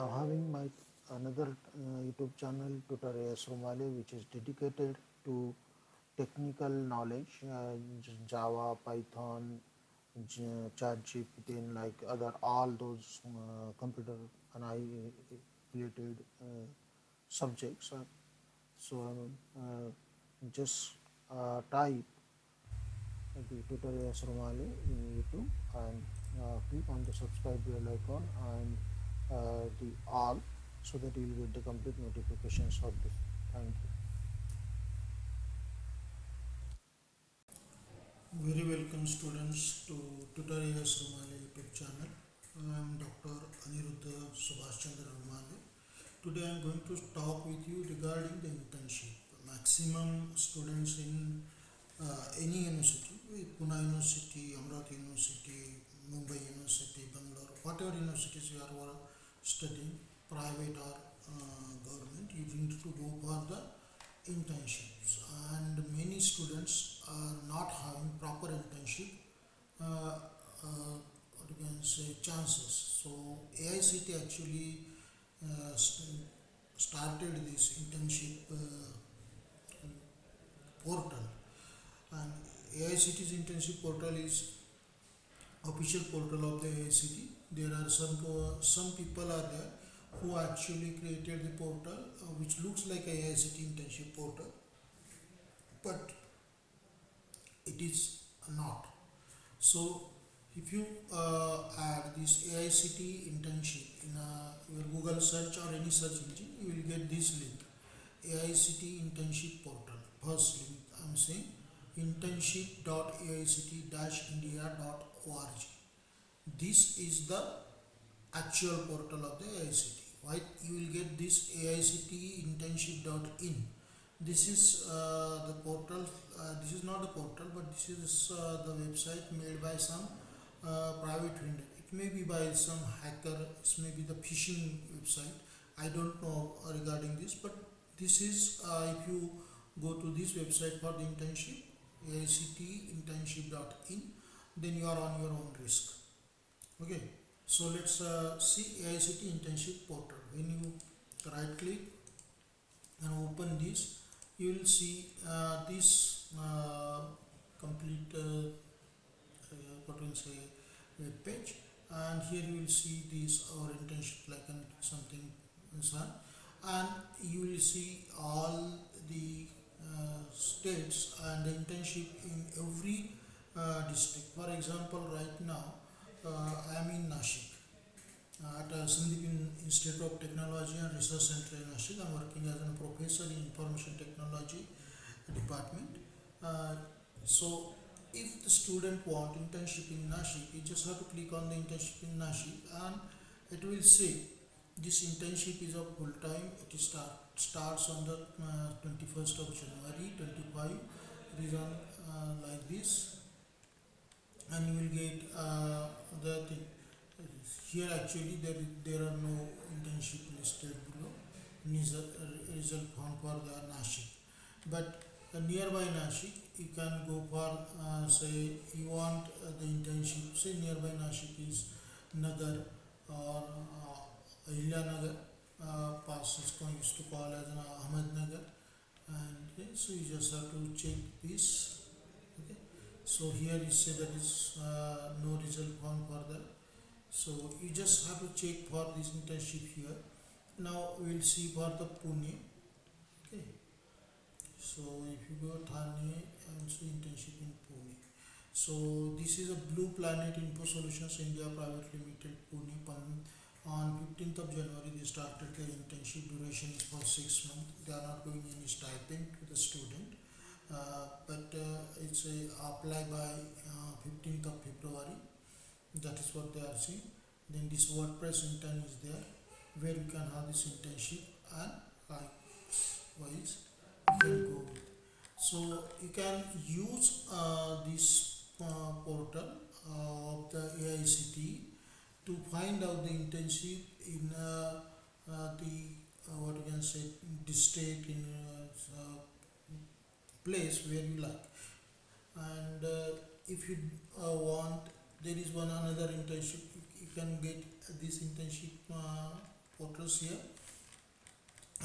now having my another YouTube channel, Tutorasrumale, which is dedicated to technical knowledge, Java, Python, ChatGPT, and like other all those computer and I related subjects. So just type the Tutorasrumale in YouTube and click on the subscribe bell icon and the all, so that you will get the complete notifications of this. Thank you. Very welcome students to Tutorasrumale YouTube channel. I am Dr. Aniruddha Subhash Chandra Rumale. Today I am going to talk with you regarding the internship. Maximum students in any university, Pune University, Amravati University, Mumbai University, Bangalore, whatever universities you are studying, private or government, you need to go for the internships, and many students are not having proper internship what you can say chances. So AICTE actually started this internship portal, and AICTE's internship portal is official portal of the AICTE. There are some people are there who actually created the portal, which looks like AICTE internship portal, but it is not. So if you add this AICTE internship in your Google search or any search engine, you will get this link, AICTE internship portal. First link I am saying, internship.aict-india.org. This is the actual portal of the AICTE. Why you will get this AICTE internship.in. This is the portal. This is not the portal, but this is the website made by some private vendor. It may be by some hacker. It may be the phishing website. I don't know regarding this, but this is if you go to this website for the internship, AICTE internship.in, then you are on your own risk. Okay, so let's see AICTE internship portal. When you right click and open this, you will see this complete what will say web page, and here you will see this our internship like and something inside, and you will see all the states and the internship in every district. For example, right now I am in Nashik at Sandeep Institute of Technology and Research Center in Nashik. I am working as a professor in Information Technology department. So if the student want internship in Nashik, you just have to click on the internship in Nashik, and it will say this internship is of full time. It starts on the 21st of January 25. It is on like this, and you will get the thing. Here actually there are no internship listed below. Result found for the Nashik, but nearby Nashik you can go for say you want the internship. Say nearby Nashik is Nagar or Nagar. Past used to call as an Ahmednagar, and okay, so you just have to check this. Okay, so here you say that is no result found further. So you just have to check for this internship here. Now we will see for the Pune. Okay, so if you go Thane and see internship in Pune. So this is a Blue Planet Info Solutions India Private Limited, Pune. On 15th of January they started their internship. Duration is for 6 months. They are not doing any stipend to the student, but it's a apply by 15th of February. That is what they are saying. Then this WordPress intern is there, where you can have this internship, and likewise you can go with. So you can use this portal of the AICTE to find out the internship in the what you can say district, in place where you like. And if you want, there is one another internship. You can get this internship portals here,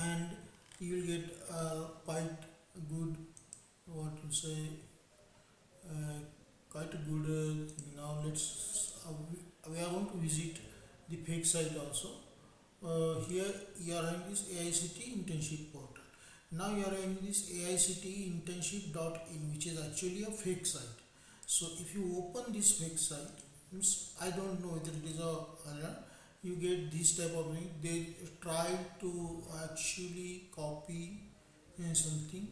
and you will get quite good, what to say, uh, quite a good now let's we are going to visit the fake site also. Here you are having this AICTE internship portal. Now you are having this AICTE internship.in, which is actually a fake site. So if you open this fake site, means I don't know whether it is you get this type of thing. They try to actually copy something.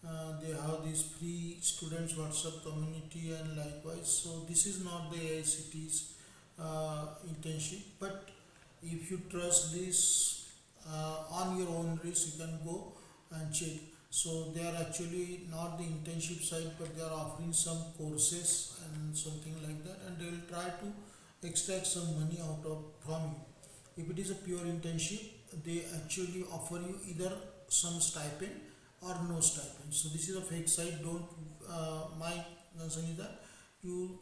They have this free students WhatsApp community and likewise. So this is not the AICTE's internship, but if you trust this on your own risk, you can go and check. So they are actually not the internship site, but they are offering some courses and something like that, and they will try to extract some money out of from you. If it is a pure internship, they actually offer you either some stipend or no stipend. So this is a fake site. Don't my concern is that you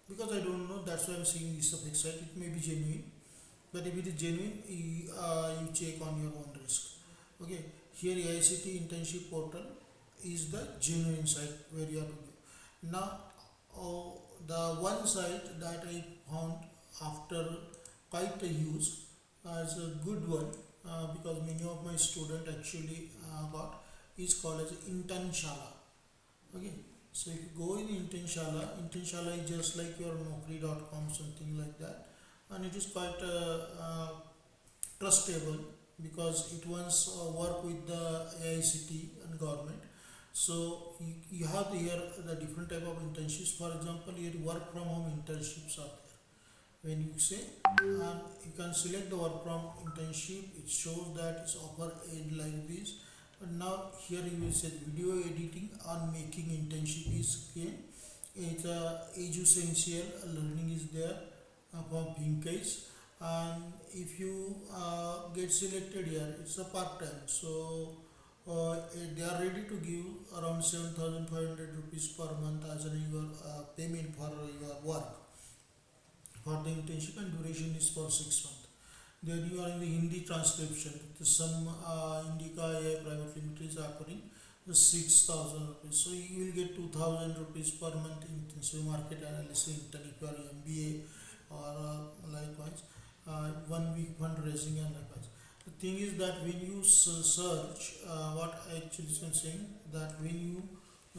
because I don't know, that's why I'm saying this is a fake site. It may be genuine, but if it is genuine, you check on your own risk. Okay, here AICTE internship portal is the genuine site where you have to go. Now, the one site that I found after quite a use as a good one, because many of my students actually got, is called as internshala. Okay, so if you go in internshala is just like your naukri.com, something like that, and it is quite trustable because it once work with the AICTE and government. So you have here the different type of internships. For example, here work from home internships are there. When you say you can select the work from internship, it shows that it's offer aid like this. But now here you will say video editing on making internship is again. It's age essential learning is there from Pinkage, and if you get selected here, it's a part time. So they are ready to give around 7,500 rupees per month as your payment for your work for the internship, and duration is for 6 months. Then you are in the Hindi transcription. Some Indica AI Private Limited is offering the 6,000 rupees. So you will get 2,000 rupees per month in intensive market analysis intern if you are MBA or likewise 1 week fundraising and likewise. The thing is that when you search, what I actually am saying, that when you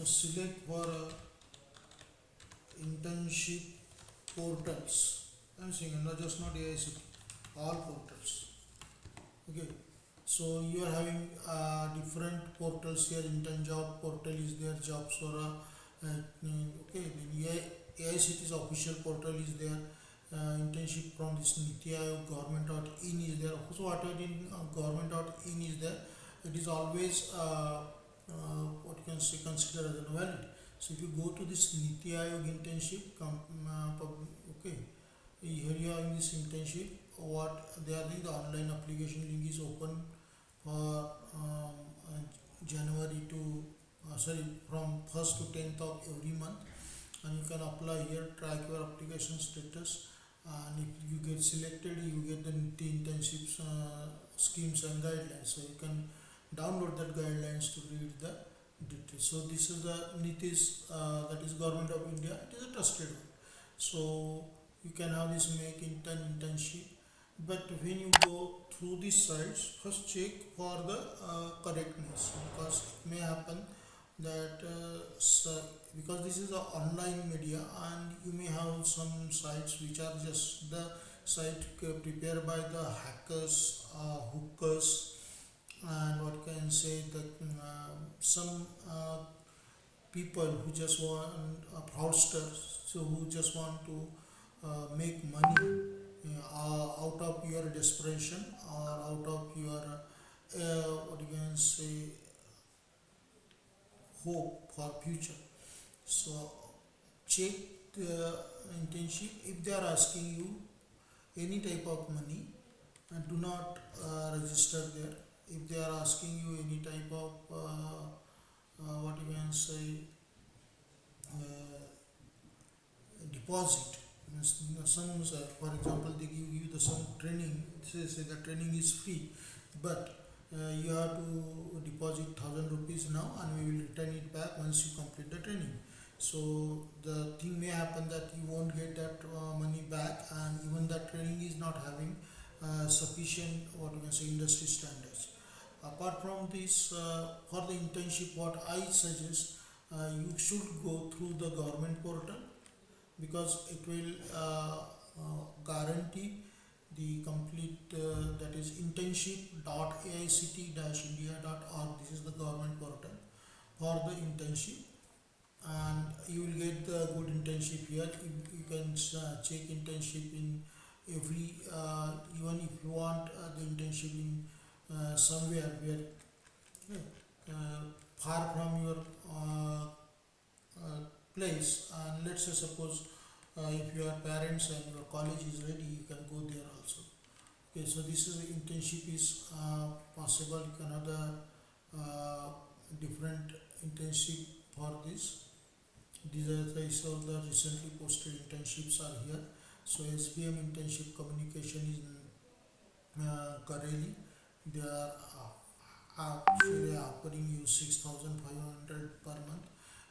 select for internship portals, I'm saying not just not AICTE, all portals. Okay, so you are having different portals here. Intern job portal is there, jobs or okay, then AICTE's official portal is there. Internship from this Niti Aayog government.in is there. So whatever in government.in is there, it is always what you can say considered as valid. So if you go to this Niti Aayog internship, okay, here you are in this internship. What they are doing, the online application link is open for January to from 1st to 10th of every month, and you can apply here, track your application status, and if you get selected, you get the internships schemes and guidelines. So you can download that guidelines to read the details. So this is the NITI's, that is Government of India. It is a trusted one. So you can have this make internship. But when you go through these sites, first check for the correctness, because it may happen that because this is an online media, and you may have some sites which are just the site prepared by the hackers, hookers, and what can say that some people who just want fraudsters, so who just want to make money out of your desperation or out of your what you can say hope for future. So check the internship. If they are asking you any type of money, and do not register there. If they are asking you any type of what you can say deposit, Means, some, for example, they give you the some training. Say the training is free, but you have to deposit 1,000 rupees now, and we will return it back once you complete the training. So the thing may happen that you won't get that money back, and even that training is not having sufficient, what you can say, industry standards. Apart from this, for the internship, what I suggest, you should go through the government portal, because it will guarantee the complete, that is internship.aicte-india.org. This is the government portal for the internship, and you will get the good internship here. You can check internship in every, even if you want the internship in somewhere where uh, far from your uh, place, and let's say suppose if your parents and your college is ready, you can go there also. Okay, so this is internship is possible. You can have the different internship for this. These are the, so the recently posted internships are here. So SBM internship communication is in Kareli. They are actually offering you 6,500 per month.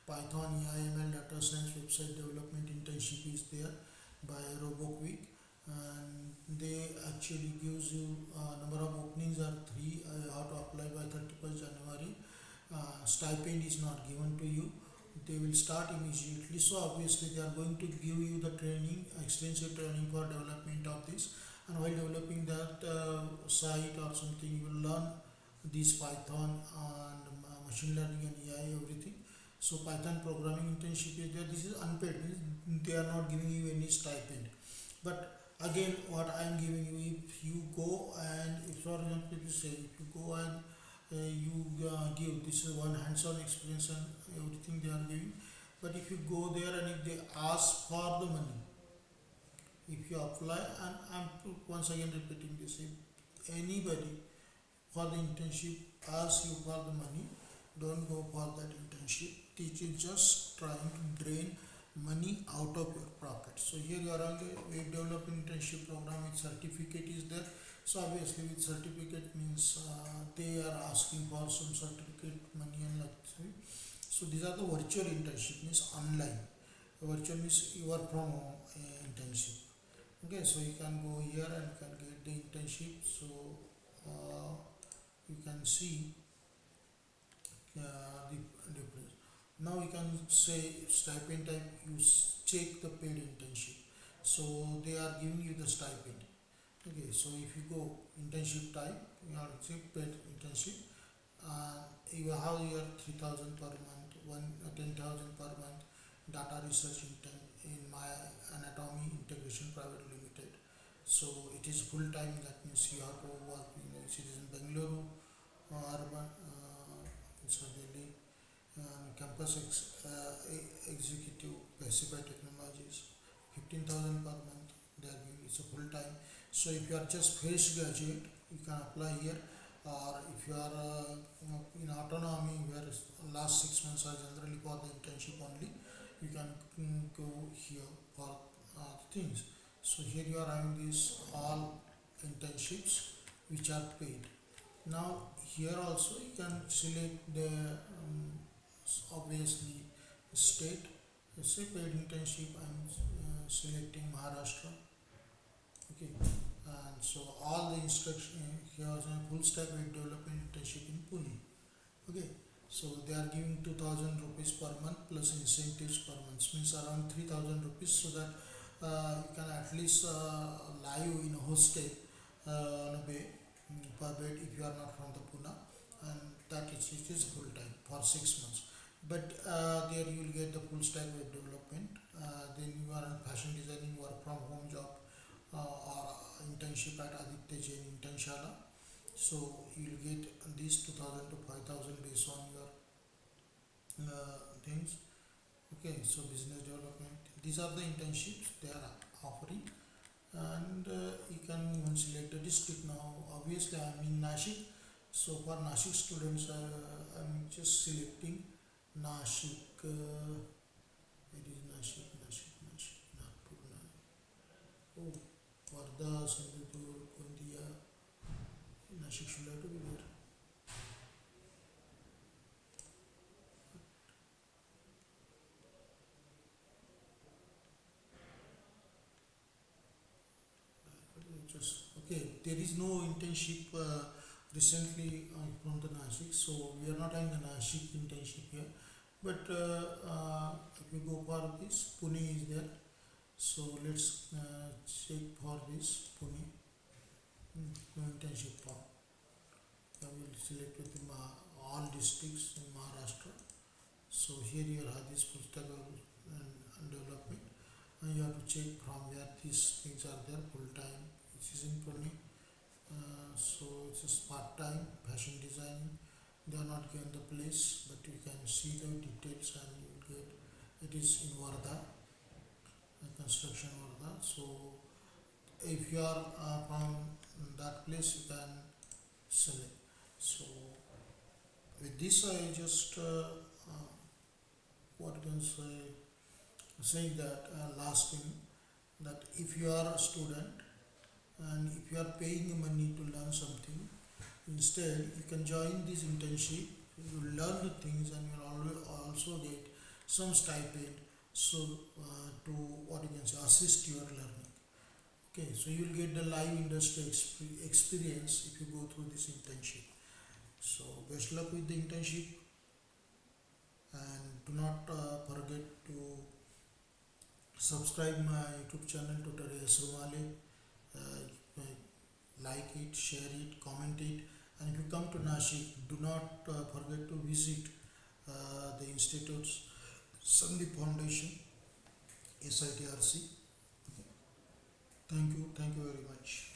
Python, AIML, data science, website development internship is there by RoboQuick, and they actually gives you number of openings are three. You have to apply by 31st January. Stipend is not given to you. They will start immediately. So obviously they are going to give you the training, extensive training for development of this. And while developing that site or something, you will learn this Python and machine learning and AI, everything. So Python programming internship is there. This is unpaid, means they are not giving you any stipend. But again, what I am giving you, if you go and, if for example, if you say, if you go and you give, this is one hands-on experience and everything they are giving. But if you go there and if they ask for the money, if you apply, and I'm once again repeating this, if anybody for the internship asks you for the money, don't go for that internship. Teacher is just trying to drain money out of your pocket. So here you are on the web development internship program with certificate is there. So obviously with certificate means they are asking for some certificate money and like so. So these are the virtual internship, means online. Virtual means you are from home internship. Okay, so you can go here and you can get the internship. So you can see the difference. Now you can say stipend type, you check the paid internship. So they are giving you the stipend. Okay, so if you go internship type, you have to check paid internship. You have your 3,000 per month, 10,000 per month, data research intern in my anatomy integration private limited. So it is full time, that means you have to work in, it is in Bangalore, urban, so Delhi, campus executive Pacific Technologies, 15,000 per month. They are giving, it's a full time. So if you are just fresh graduate, you can apply here. Or if you are in autonomy, where last 6 months are generally for the internship only, you can go here for things. So here you are having these all internships which are paid. Now here also you can select the obviously state. Let's say paid internship, I'm selecting Maharashtra. Okay, and so all the instruction here is a full stack web development internship in Pune. Okay, so they are giving 2,000 rupees per month plus incentives per month, means around 3,000 rupees, so that you can at least live in a hostel on a bed, per bed, if you are not from the Pune, and that is, it is full time for 6 months. But there you will get the full stack web development. Then you are in fashion designing, work from home job, or internship at AICTE internshala. So you will get these 2,000 to 5,000 based on your things. Okay, so business development. These are the internships they are offering, and you can even select the district. Now, obviously, I am in Nashik, so for Nashik students, I am just selecting Nashik. It is Nashik, Nashik, Nashik, Nagpur. Oh, Varda, Sindhur, Gondia, Nashik should have to be there. Just okay. There is no internship recently from the Nashik, so we are not having a Nashik internship here. But if you go for this, Pune is there. So let's check for this Pune no internship form. I will select with all districts in Maharashtra. So here you have this full stack and development, and you have to check from where these things are there full time. Which is in Pune. So it's a part time fashion design. They are not given the place, but you can see the details and you will get. It is in Varda, construction Varda. So if you are from that place, you can select. So with this, I just what you can say that last thing, that if you are a student and if you are paying money to learn something, instead you can join this internship. You will learn the things and you will also get some stipend. So to what you can say assist your learning. Okay, so you will get the live industry experience if you go through this internship. So best luck with the internship, and do not forget to subscribe my YouTube channel Tutorasrumale. Uh, like it, share it, comment it, and if you come to Nashik, do not forget to visit the institutes, Sandeep Foundation, AICTE. Thank you very much.